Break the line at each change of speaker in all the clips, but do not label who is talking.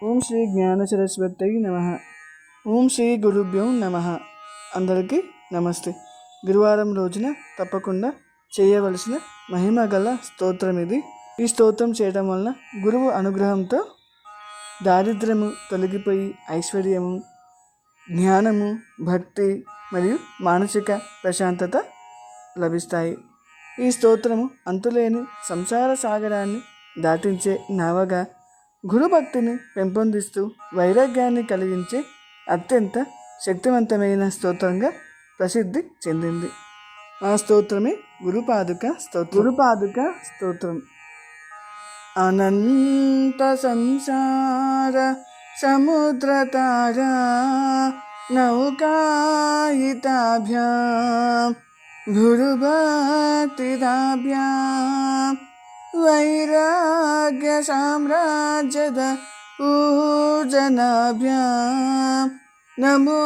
ఓం శ్రీ జ్ఞాన సరస్వతి నమః. ఓం శ్రీ గురుభ్యో నమః. అందరికీ నమస్తే. గురువారం రోజున తప్పకుండా చేయవలసిన మహిమ గల స్తోత్రం ఇది. ఈ స్తోత్రం చేయడం వలన గురువు అనుగ్రహంతో దారిద్ర్యము తొలగిపోయి ఐశ్వర్యము, జ్ఞానము, భక్తి మరియు మానసిక ప్రశాంతత లభిస్తాయి. ఈ స్తోత్రము అంతులేని సంసార సాగరాన్ని దాటించే నావగా, గురుభక్తిని పెంపొందిస్తూ వైరాగ్యాన్ని కలిగించే అత్యంత శక్తివంతమైన స్తోత్రంగా ప్రసిద్ధి చెందింది. ఆ స్తోత్రమే గురుపాదుక స్తోత్రం. గురుపాదుక స్తోత్రం. అనంత సంసార సముద్రతారా నౌకాయితాభ్యాం గురుభక్తిదాభ్యాం వైరాగ్య సామ్రాజ్యద పూజనాభ్యాం నమో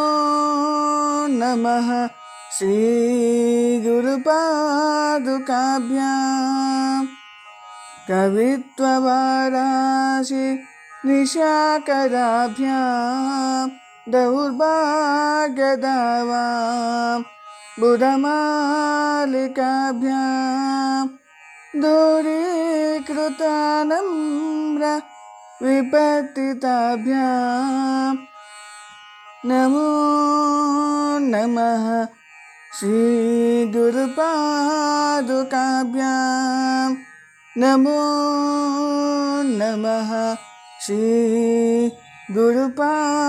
నమః శ్రీ గురుపాదుకాభ్యాం కవిత్వవారాశి నిశాకరాభ్యాం దౌర్భాగ్యదావాం బుధమాలికాభ్యాం దూరీకృతానమ్ర విపత్తితాభ్యాం నమో నమః శ్రీ గురుపాదుకాభ్యాం నమో నమః శ్రీ గురుపాదుకాభ్యాం.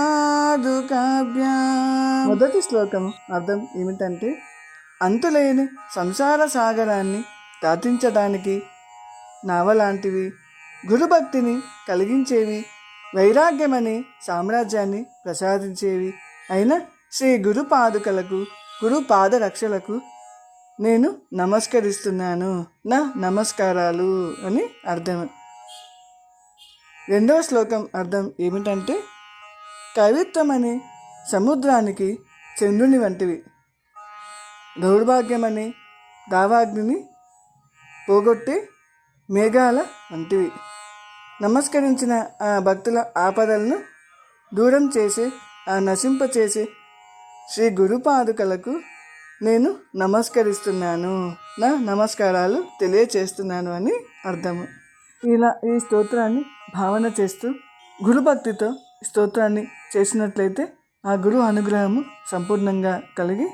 మొదటి శ్లోకం అర్థం ఏమిటంటే, అంతులేని సంసార సాగరాన్ని దాటించడానికి నావలాంటివి, గురుభక్తిని కలిగించేవి, వైరాగ్యమనే సామ్రాజ్యాన్ని ప్రసాదించేవి అయిన శ్రీ గురుపాదుకలకు, గురుపాద రక్షలకు నేను నమస్కరిస్తున్నాను, నా నమస్కారాలు అని అర్థం. రెండవ శ్లోకం అర్థం ఏమిటంటే, కవిత్వం అనే సముద్రానికి చంద్రుని వంటివి, దౌర్భాగ్యమనే దావాగ్నిని పోగొట్టే మేఘాల వంటివి. నమస్కరించిన ఆ భక్తుల ఆపదలను దూరం చేసే, ఆ నశింపచేసే శ్రీ గురుపాదుకలకు నేను నమస్కరిస్తున్నాను, నా నమస్కారాలు తెలియచేస్తున్నాను అని అర్థము. ఇలా ఈ స్తోత్రాన్ని భావన చేస్తూ గురుభక్తితో స్తోత్రాన్ని చేసినట్లయితే ఆ గురు అనుగ్రహము సంపూర్ణంగా కలిగి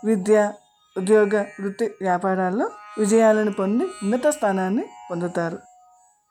విద్య, ఉద్యోగ, వృత్తి, వ్యాపారాల్లో విజయాలను పొంది ఉన్నత స్థానాన్ని పొందుతారు.